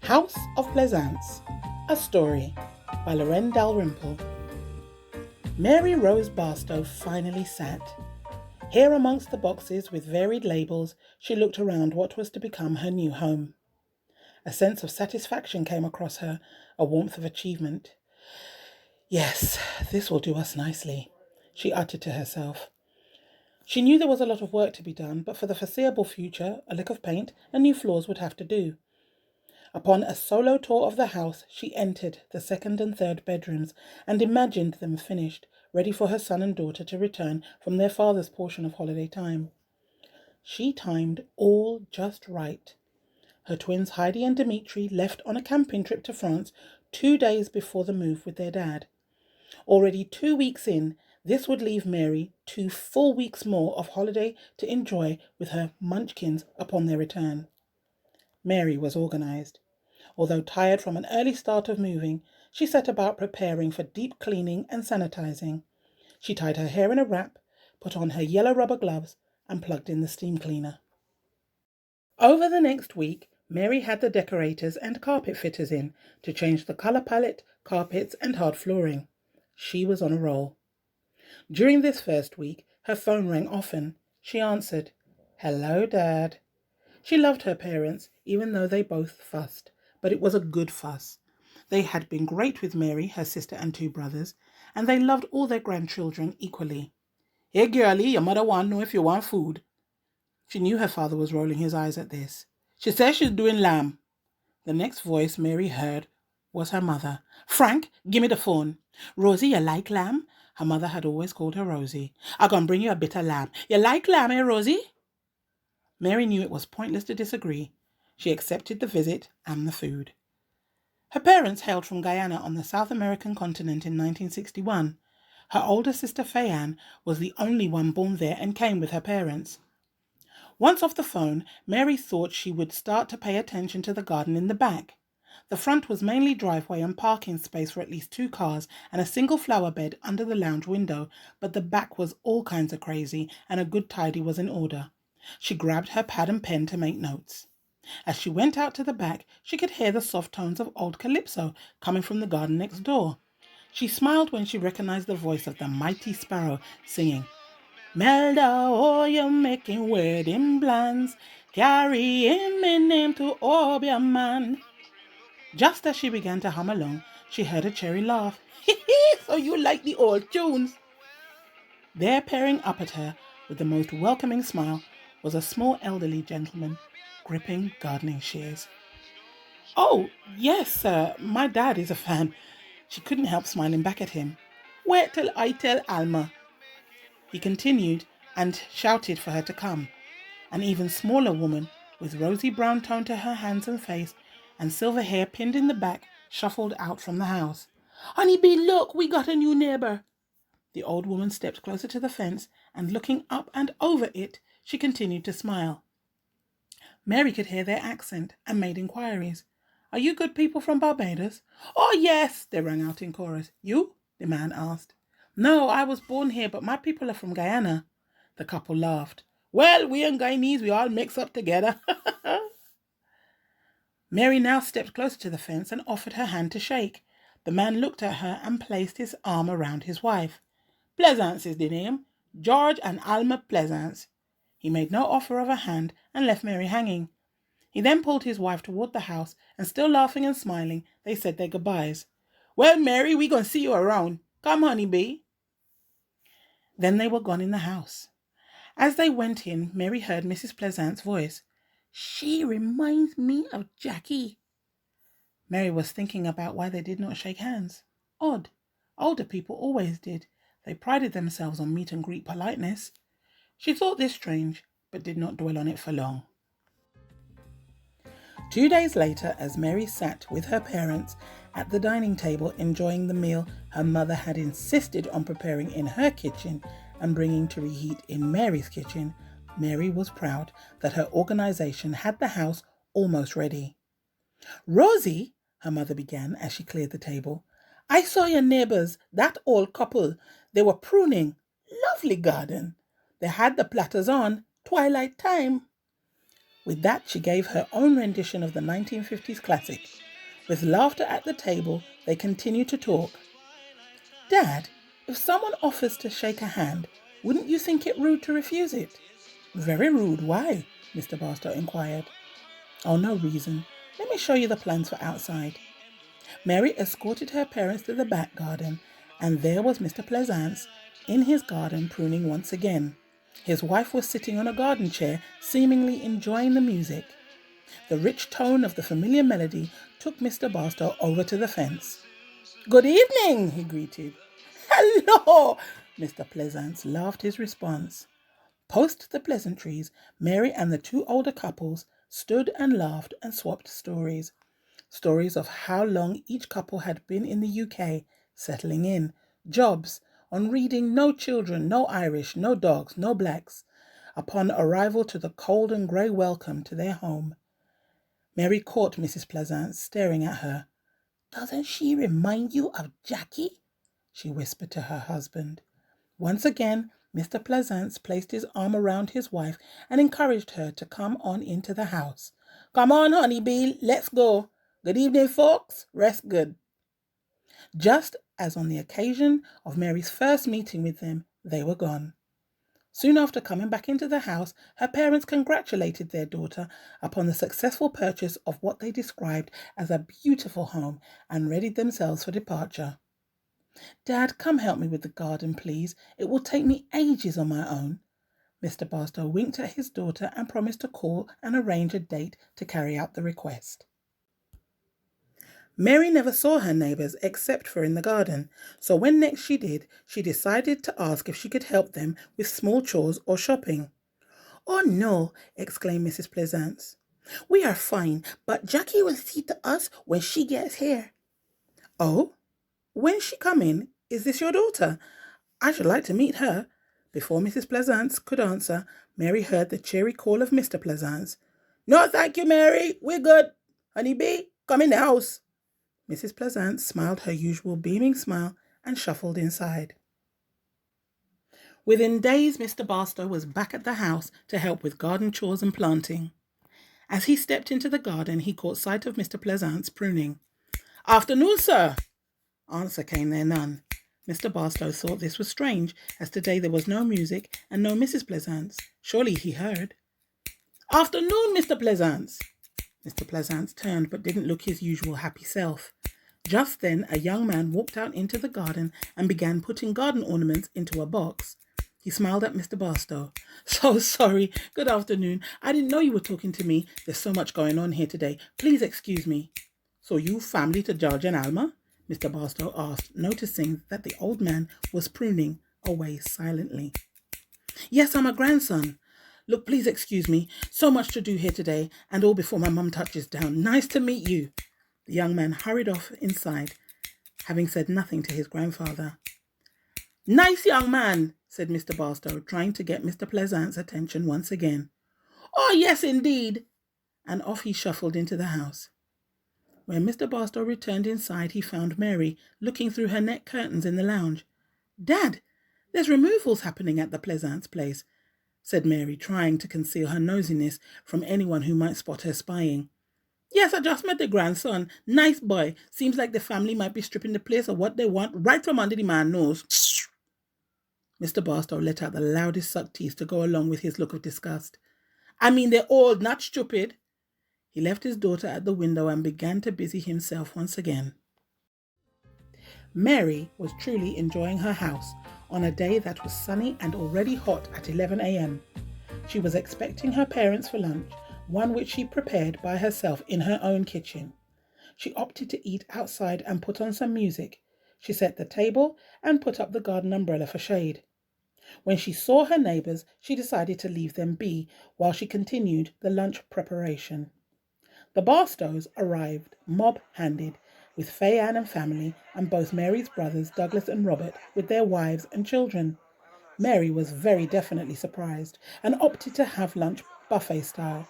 House of Plesance, a story by Dalrymple. Mary Rose Barstow finally sat. Here amongst the boxes with varied labels, she looked around what was to become her new home. A sense of satisfaction came across her, a warmth of achievement. Yes, this will do us nicely, she uttered to herself. She knew there was a lot of work to be done, but for the foreseeable future, a lick of paint and new floors would have to do. Upon a solo tour of the house, she entered the second and third bedrooms and imagined them finished, ready for her son and daughter to return from their father's portion of holiday time. She timed all just right. Her twins Heidi and Dimitri left on a camping trip to France 2 days before the move with their dad. Already 2 weeks in, this would leave Mary 2 full weeks more of holiday to enjoy with her munchkins upon their return. Mary was organized. Although tired from an early start of moving, she set about preparing for deep cleaning and sanitizing. She tied her hair in a wrap, put on her yellow rubber gloves, and plugged in the steam cleaner. Over the next week, Mary had the decorators and carpet fitters in to change the color palette, carpets, and hard flooring. She was on a roll. During this first week, her phone rang often. She answered, "Hello, Dad." She loved her parents, even though they both fussed, but it was a good fuss. They had been great with Mary, her sister and 2 brothers, and they loved all their grandchildren equally. "Hey, girlie, your mother want to know if you want food." She knew her father was rolling his eyes at this. "She says she's doing lamb." The next voice Mary heard was her mother. "Frank, give me the phone. Rosie, you like lamb?" Her mother had always called her Rosie. "I'm going to bring you a bit of lamb. You like lamb, eh, Rosie?" Mary knew it was pointless to disagree. She accepted the visit and the food. Her parents hailed from Guyana on the South American continent in 1961. Her older sister Fayanne was the only one born there and came with her parents. Once off the phone, Mary thought she would start to pay attention to the garden in the back. The front was mainly driveway and parking space for at least 2 cars and a single flower bed under the lounge window, but the back was all kinds of crazy and a good tidy was in order. She grabbed her pad and pen to make notes. As she went out to the back, she could hear the soft tones of old calypso coming from the garden next door. She smiled when she recognized the voice of the mighty sparrow singing, "Melda, oh, you're making wedding plans, carrying my name to Obia man." Just as she began to hum along, she heard a cherry laugh. "So you like the old tunes?" There, peering up at her with the most welcoming smile, was a small elderly gentleman gripping gardening shears. "Oh, yes, sir, my dad is a fan." She couldn't help smiling back at him. "Wait till I tell Alma." He continued and shouted for her to come. An even smaller woman, with rosy brown tone to her hands and face, and silver hair pinned in the back, shuffled out from the house. "Honey bee, look, we got a new neighbor." The old woman stepped closer to the fence, and looking up and over it, she continued to smile. Mary could hear their accent and made inquiries. "Are you good people from Barbados?" "Oh, yes," they rang out in chorus. "You?" the man asked. "No, I was born here, but my people are from Guyana." The couple laughed. "Well, we and Guyanese, we all mix up together." Mary now stepped closer to the fence and offered her hand to shake. The man looked at her and placed his arm around his wife. "Plesance is the name. George and Alma Plesance." He made no offer of a hand and left Mary hanging. He then pulled his wife toward the house, and still laughing and smiling, they said their goodbyes. "Well, Mary, we gonna see you around. Come, honey bee." Then they were gone in the house. As they went in, Mary heard Mrs. Plesant's voice. "She reminds me of Jackie." Mary was thinking about why they did not shake hands. Odd. Older people always did. They prided themselves on meet and greet politeness. She thought this strange, but did not dwell on it for long. 2 days later, as Mary sat with her parents at the dining table enjoying the meal her mother had insisted on preparing in her kitchen and bringing to reheat in Mary's kitchen, Mary was proud that her organization had the house almost ready. "Rosie," her mother began as she cleared the table, "I saw your neighbors, that old couple. They were pruning. Lovely garden. They had the platters on, twilight time." With that, she gave her own rendition of the 1950s classic. With laughter at the table, they continued to talk. Dad, if someone offers to shake a hand, wouldn't you think it rude to refuse it? Very rude, why? Mr. Barstow inquired. Oh, no reason. Let me show you the plans for outside. Mary escorted her parents to the back garden, and there was Mr. Plesance in his garden pruning once again. His wife was sitting on a garden chair, seemingly enjoying the music. The rich tone of the familiar melody took Mr. Barstow over to the fence. Good evening, he greeted. Hello, Mr. Plesance laughed his response. Post the pleasantries, Mary and the two older couples stood and laughed and swapped stories. Stories of how long each couple had been in the UK, settling in, jobs, on reading no children, no Irish, no dogs, no blacks, upon arrival to the cold and grey welcome to their home. Mary caught Mrs. Plesance staring at her. Doesn't she remind you of Jackie? She whispered to her husband. Once again, Mr. Plesance placed his arm around his wife and encouraged her to come on into the house. Come on, honeybee, let's go. Good evening, folks. Rest good. Just as on the occasion of Mary's first meeting with them, they were gone. Soon after coming back into the house, her parents congratulated their daughter upon the successful purchase of what they described as a beautiful home and readied themselves for departure. Dad, come help me with the garden, please. It will take me ages on my own. Mr. Barstow winked at his daughter and promised to call and arrange a date to carry out the request. Mary never saw her neighbours except for in the garden, so when next she did, she decided to ask if she could help them with small chores or shopping. Oh no, exclaimed Mrs. Plesance. We are fine, but Jackie will see to us when she gets here. Oh? When's she coming? Is this your daughter? I should like to meet her. Before Mrs. Plesance could answer, Mary heard the cheery call of Mr. Plesance. No, thank you, Mary. We're good. Honeybee, come in the house. Mrs. Plesance smiled her usual beaming smile and shuffled inside. Within days, Mr. Barstow was back at the house to help with garden chores and planting. As he stepped into the garden, he caught sight of Mr. Plesance pruning. Afternoon, sir. Answer came there none. Mr. Barstow thought this was strange, as today there was no music and no Mrs. Plesance. Surely he heard. Afternoon, Mr. Plesance. Mr. Plesance turned but didn't look his usual happy self. Just then a young man walked out into the garden and began putting garden ornaments into a box. He smiled at Mr. Barstow. So sorry. Good afternoon. I didn't know you were talking to me. There's so much going on here today. Please excuse me. So you family to George and Alma? Mr. Barstow asked, noticing that the old man was pruning away silently. Yes, I'm a grandson. Look, please excuse me. So much to do here today, and all before my mum touches down. Nice to meet you. The young man hurried off inside, having said nothing to his grandfather. Nice young man, said Mr. Barstow, trying to get Mr. Plesance's attention once again. Oh, yes, indeed. And off he shuffled into the house. When Mr. Barstow returned inside, he found Mary looking through her net curtains in the lounge. Dad, there's removals happening at the Plesance place, said Mary, trying to conceal her nosiness from anyone who might spot her spying. Yes, I just met the grandson. Nice boy. Seems like the family might be stripping the place of what they want right from under the man's nose. Mr. Barstow let out the loudest suck teeth to go along with his look of disgust. I mean, they're old, not stupid. He left his daughter at the window and began to busy himself once again. Mary was truly enjoying her house on a day that was sunny and already hot at 11 a.m. She was expecting her parents for lunch, one which she prepared by herself in her own kitchen. She opted to eat outside and put on some music. She set the table and put up the garden umbrella for shade. When she saw her neighbours, she decided to leave them be while she continued the lunch preparation. The Barstows arrived mob-handed with Fay Ann and family and both Mary's brothers Douglas and Robert with their wives and children. Mary was very definitely surprised and opted to have lunch buffet style.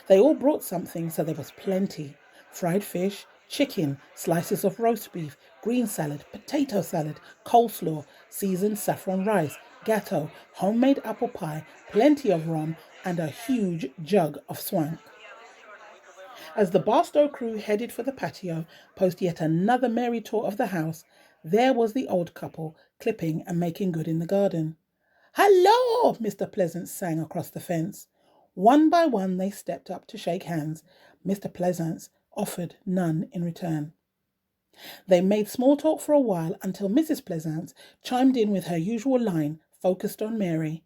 They all brought something, so there was plenty. Fried fish, chicken, slices of roast beef, green salad, potato salad, coleslaw, seasoned saffron rice, gateau, homemade apple pie, plenty of rum, and a huge jug of swank. As the Barstow crew headed for the patio, post yet another merry tour of the house, there was the old couple, clipping and making good in the garden. "Hello!" Mr. Pleasance sang across the fence. One by one they stepped up to shake hands. Mr. Pleasance offered none in return. They made small talk for a while until Mrs. Plesance chimed in with her usual line, focused on Mary.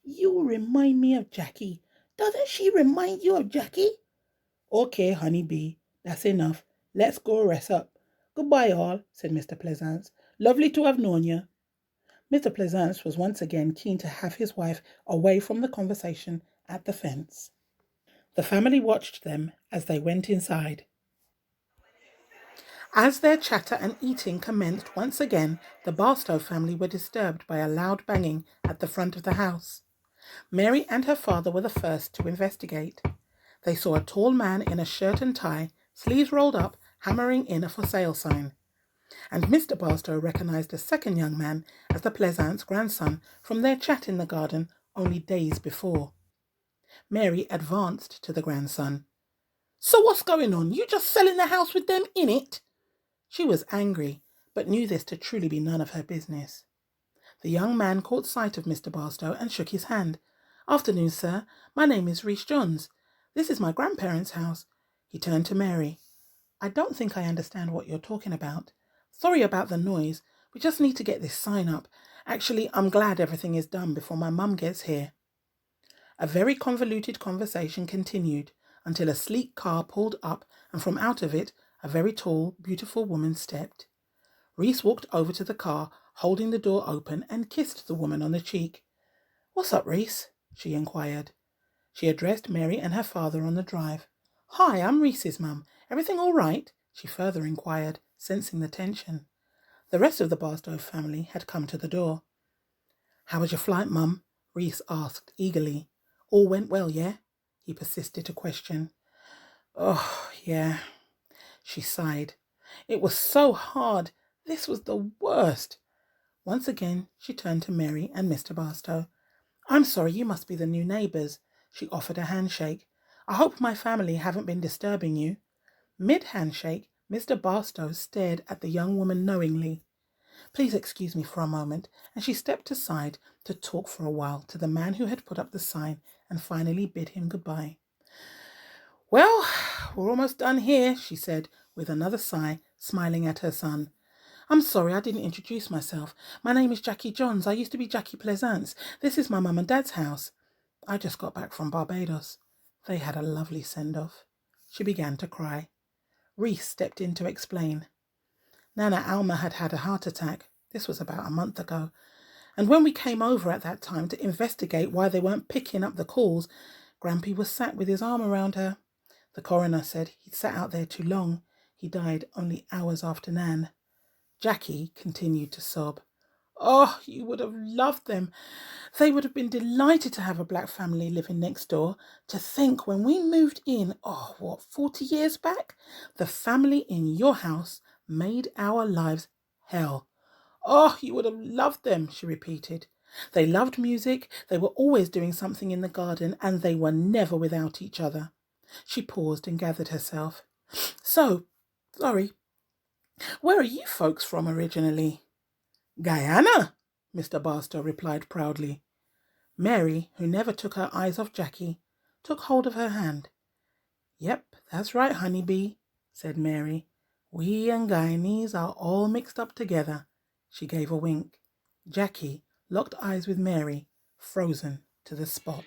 "You remind me of Jackie. Doesn't she remind you of Jackie?" "Okay, honey bee, that's enough. Let's go rest up. Goodbye, all," said Mr. Plesance. "Lovely to have known you." Mr. Plesance was once again keen to have his wife away from the conversation at the fence. The family watched them as they went inside. As their chatter and eating commenced once again, the Barstow family were disturbed by a loud banging at the front of the house. Mary and her father were the first to investigate. They saw a tall man in a shirt and tie, sleeves rolled up, hammering in a for sale sign. And Mr. Barstow recognized a second young man as the Plesance grandson from their chat in the garden only days before. Mary advanced to the grandson. "So what's going on? You just selling the house with them in it?" She was angry, but knew this to truly be none of her business. The young man caught sight of Mr. Barstow and shook his hand. "Afternoon, sir. My name is Rhys Johns. This is my grandparents' house." He turned to Mary. "I don't think I understand what you're talking about. Sorry about the noise. We just need to get this sign up. Actually, I'm glad everything is done before my mum gets here." A very convoluted conversation continued until a sleek car pulled up and from out of it a very tall, beautiful woman stepped. Rhys walked over to the car, holding the door open, and kissed the woman on the cheek. "What's up, Rhys?" she inquired. She addressed Mary and her father on the drive. "Hi, I'm Rhys's mum. Everything all right?" she further inquired, sensing the tension. The rest of the Barstow family had come to the door. "How was your flight, Mum?" Rhys asked eagerly. "All went well, yeah?" he persisted to question. "Oh, yeah," she sighed. "It was so hard. This was the worst." Once again, she turned to Mary and Mr. Barstow. "I'm sorry, you must be the new neighbours." She offered a handshake. "I hope my family haven't been disturbing you." Mid-handshake, Mr. Barstow stared at the young woman knowingly. "Please excuse me for a moment," and she stepped aside to talk for a while to the man who had put up the sign and finally bid him goodbye. "Well, we're almost done here," she said with another sigh, smiling at her son. "I'm sorry I didn't introduce myself. My name is Jackie Johns. I used to be Jackie Plesance. This is my mum and dad's house. I just got back from Barbados. They had a lovely send-off." She began to cry. Rhys stepped in to explain. "Nana Alma had had a heart attack. This was about a month ago. And when we came over at that time to investigate why they weren't picking up the calls, Grampy was sat with his arm around her. The coroner said he'd sat out there too long. He died only hours after Nan." Jackie continued to sob. "Oh, you would have loved them. They would have been delighted to have a black family living next door. To think when we moved in, 40 years back? The family in your house made our lives hell. Oh, you would have loved them," she repeated. "They loved music, they were always doing something in the garden, and they were never without each other." She paused and gathered herself. Sorry, where are you folks from originally?" "Guyana," Mr. Barstow replied proudly. Mary, who never took her eyes off Jackie, took hold of her hand. "Yep, that's right, honeybee," said Mary. "We and Guyanese are all mixed up together." She gave a wink. Jackie locked eyes with Mary, frozen to the spot.